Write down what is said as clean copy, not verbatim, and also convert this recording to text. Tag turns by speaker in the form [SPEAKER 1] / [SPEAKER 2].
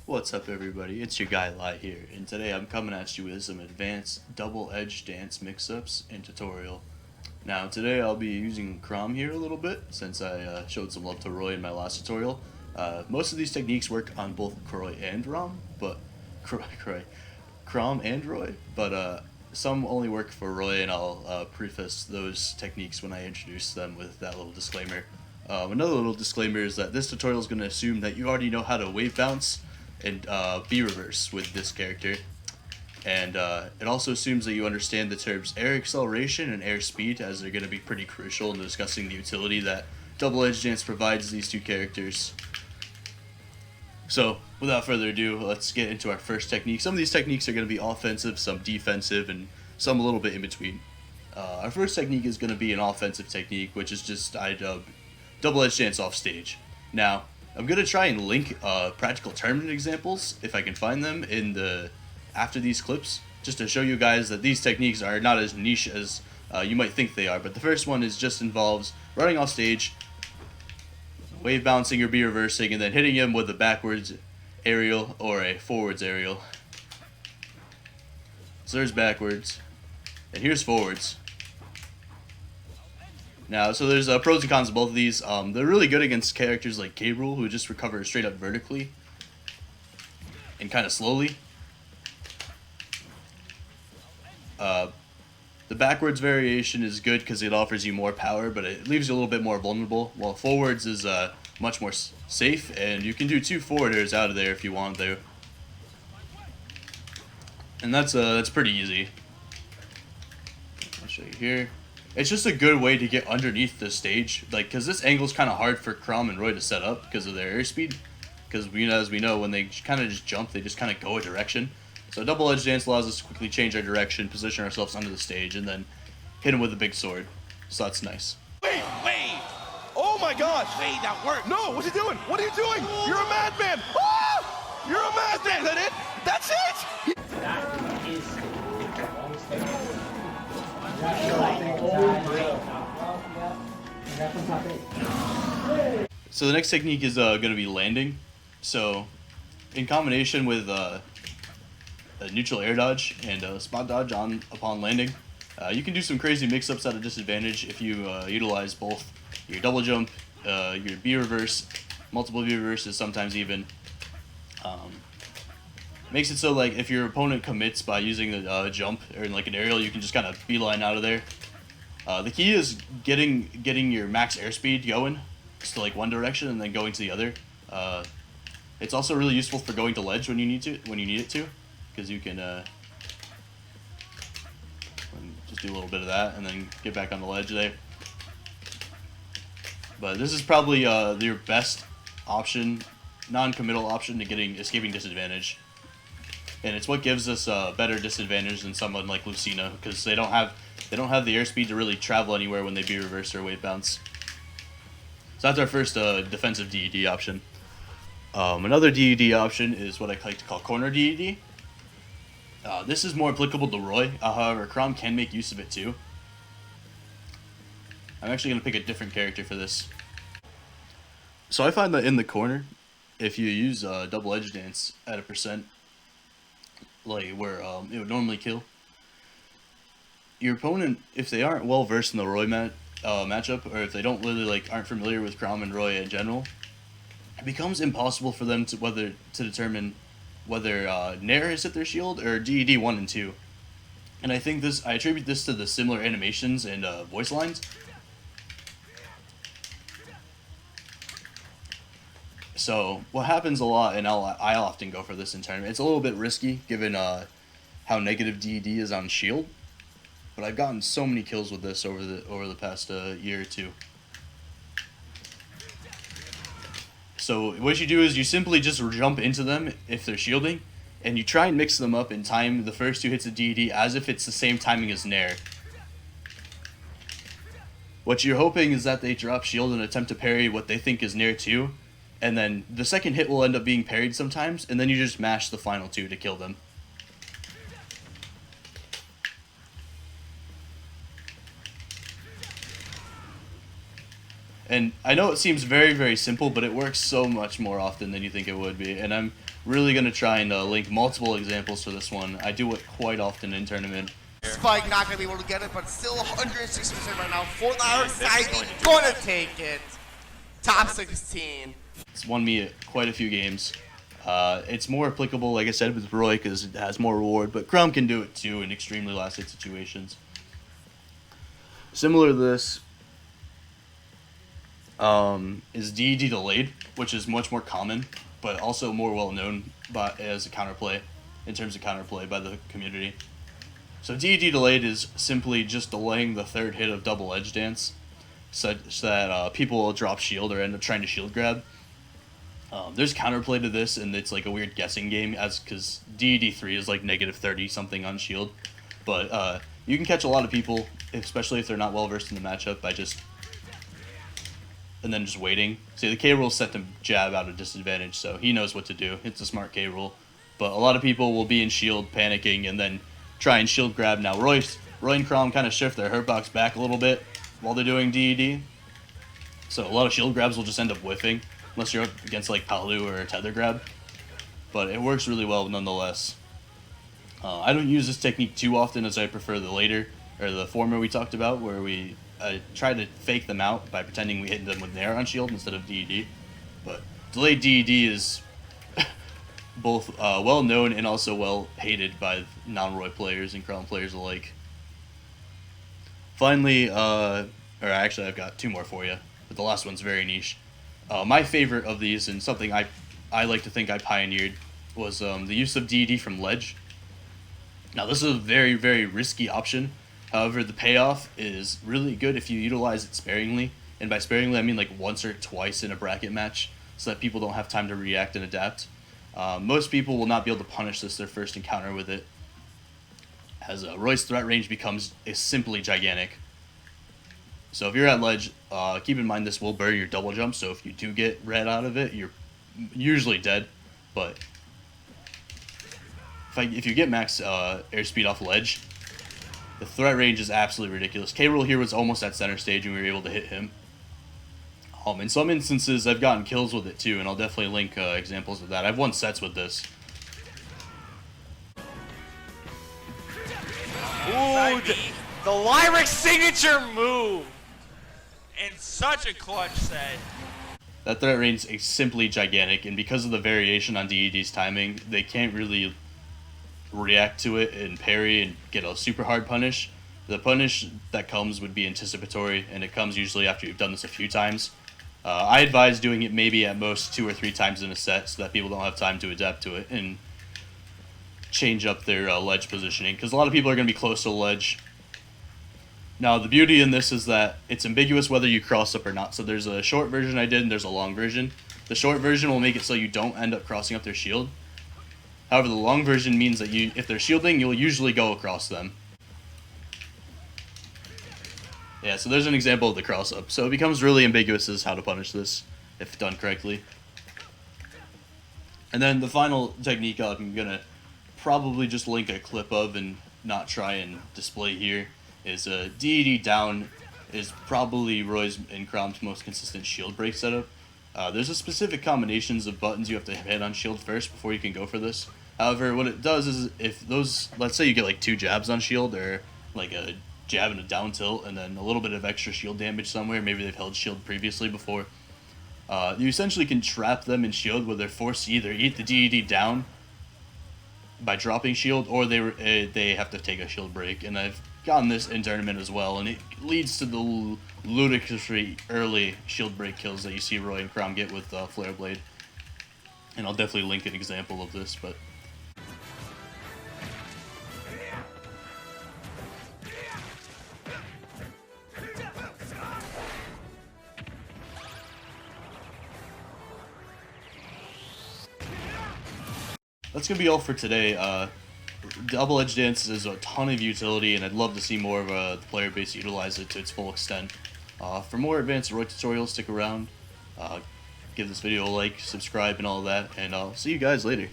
[SPEAKER 1] What's up everybody, it's your guy Lai here, and today I'm coming at you with some advanced double-edged dance mix-ups and tutorial. Now today I'll be using Chrom here a little bit, since I showed some love to Roy in my last tutorial. Most of these techniques work on both Roy and Chrom, but Chrom and Roy, but some only work for Roy, and I'll preface those techniques when I introduce them with that little disclaimer. Another little disclaimer is that this tutorial is going to assume that you already know how to wave bounce and B-reverse with this character, and it also assumes that you understand the terms air acceleration and air speed, as they're going to be pretty crucial in discussing the utility that double-edged dance provides these two characters. So without further ado, let's get into our first technique. Some of these techniques are going to be offensive, some defensive, and some a little bit in between. Our first technique is going to be an offensive technique, which is just double-edged dance off stage. Now I'm going to try and link practical tournament examples, if I can find them, after these clips, just to show you guys that these techniques are not as niche as you might think they are. But the first one just involves running off stage, wave bouncing or B-reversing, and then hitting him with a backwards aerial or a forwards aerial. So there's backwards, and here's forwards. Now, so there's pros and cons of both of these. They're really good against characters like Gabriel, who just recover straight up vertically and kind of slowly. The backwards variation is good because it offers you more power, but it leaves you a little bit more vulnerable, while forwards is much more safe, and you can do two forwarders out of there if you want to. And that's pretty easy. I'll show you here. It's just a good way to get underneath the stage, because this angle is kind of hard for Chrom and Roy to set up because of their airspeed. Because as we know, when they kind of just jump, they just kind of go a direction. So double-edged dance allows us to quickly change our direction, position ourselves under the stage, and then hit him with a big sword. So that's nice.
[SPEAKER 2] Wait! Oh my gosh!
[SPEAKER 3] Wait, that worked!
[SPEAKER 2] No, what's he doing? What are you doing? You're a madman! Ah! You're a madman! Is that it? That's it!
[SPEAKER 3] That is
[SPEAKER 1] So the next technique is going to be landing. So in combination with a neutral air dodge and a spot dodge upon landing, you can do some crazy mix-ups at a disadvantage if you utilize both your double jump, your B-reverse, multiple B-reverses sometimes even. Makes it so like if your opponent commits by using the jump or like an aerial, you can just kind of beeline out of there. The key is getting your max airspeed going, just to like one direction and then going to the other. It's also really useful for going to ledge when you need it to, because you can just do a little bit of that and then get back on the ledge there. But this is probably your best option, non-committal option to escaping disadvantage. And it's what gives us a better disadvantage than someone like Lucina, because they don't have the airspeed to really travel anywhere when they B-reverse or wave bounce. So that's our first defensive DED option. Another DED option is what I like to call corner DED. This is more applicable to Roy, however Chrom can make use of it too. I'm actually going to pick a different character for this. So I find that in the corner, if you use double-edged dance at a percent, like where it would normally kill, your opponent, if they aren't well versed in the Roy matchup, or if they don't really aren't familiar with Chrom and Roy in general, it becomes impossible for them to determine whether Nair has hit their shield or DED 1 and 2. And I attribute this to the similar animations and voice lines. So what happens a lot, and I often go for this in tournament, it's a little bit risky given how negative DED is on shield, but I've gotten so many kills with this over the past year or two. So what you do is you simply just jump into them if they're shielding, and you try and mix them up and time the first two hits of DED as if it's the same timing as Nair. What you're hoping is that they drop shield and attempt to parry what they think is Nair 2, and then the second hit will end up being parried sometimes, and then you just mash the final two to kill them. And I know it seems very, very simple, but it works so much more often than you think it would be. And I'm really going to try and link multiple examples to this one. I do it quite often in tournament.
[SPEAKER 4] Spike not going to be able to get it, but still 160% right now for the other side. He's going to take it. Top 16.
[SPEAKER 1] It's won me quite a few games. It's more applicable, like I said, with Roy because it has more reward, but Chrom can do it too in extremely last-hit situations. Similar to this is DED delayed, which is much more common, but also more well-known as a counterplay, in terms of counterplay by the community. So DED delayed is simply just delaying the third hit of double edge dance, such that people will drop shield or end up trying to shield grab. There's counterplay to this, and it's like a weird guessing game, because DED 3 is like negative 30 something on shield. But you can catch a lot of people, especially if they're not well versed in the matchup, by just waiting. See, the K rule set to jab out of disadvantage, so he knows what to do. It's a smart K rule. But a lot of people will be in shield panicking and then try and shield grab. Now Roy and Chrom kind of shift their hurt box back a little bit while they're doing DED. So a lot of shield grabs will just end up whiffing, unless you're up against like Palu or tether grab. But it works really well nonetheless. I don't use this technique too often, as I prefer the later, or the former we talked about, where we try to fake them out by pretending we hit them with Nair on shield instead of DED. But delayed DED is both well known and also well hated by non-Roy players and Chrom players alike. Finally, or actually I've got two more for you, but the last one's very niche. My favorite of these, and something I like to think I pioneered, was the use of DED from ledge. Now this is a very, very risky option. However, the payoff is really good if you utilize it sparingly. And by sparingly, I mean like once or twice in a bracket match, so that people don't have time to react and adapt. Most people will not be able to punish this their first encounter with it, as Roy's threat range is simply gigantic. So if you're at ledge, keep in mind this will burn your double jump, so if you do get red out of it, you're usually dead. But if you get max airspeed off ledge, the threat range is absolutely ridiculous. K Rule here was almost at center stage and we were able to hit him. In some instances, I've gotten kills with it too, and I'll definitely link examples of that. I've won sets with this.
[SPEAKER 5] Ooh, the Lyric signature move! And such a clutch set.
[SPEAKER 1] That threat range is simply gigantic, and because of the variation on DED's timing, they can't really react to it and parry and get a super hard punish. The punish that comes would be anticipatory, and it comes usually after you've done this a few times. I advise doing it maybe at most 2 or 3 times in a set, so that people don't have time to adapt to it and change up their ledge positioning, because a lot of people are going to be close to the ledge. Now the beauty in this is that it's ambiguous whether you cross up or not. So there's a short version I did and there's a long version. The short version will make it so you don't end up crossing up their shield. However, the long version means that if they're shielding, you'll usually go across them. Yeah, so there's an example of the cross up. So it becomes really ambiguous as how to punish this if done correctly. And then the final technique I'm going to probably just link a clip of and not try and display here is DED down is probably Roy's and Chrom's most consistent shield break setup. There's a specific combinations of buttons you have to hit on shield first before you can go for this. However, what it does is if those, let's say you get like 2 jabs on shield, or like a jab and a down tilt and then a little bit of extra shield damage somewhere, maybe they've held shield previously before, you essentially can trap them in shield where they're forced to either eat the DED down by dropping shield, or they have to take a shield break. And I've gotten this in tournament as well, and it leads to the ludicrously early shield break kills that you see Roy and Chrom get with Flare Blade. And I'll definitely link an example of this, but that's going to be all for today. Double Edge Dance is a ton of utility, and I'd love to see more of the player base utilize it to its full extent. For more advanced Roy tutorials, stick around. Give this video a like, subscribe, and all that, and I'll see you guys later.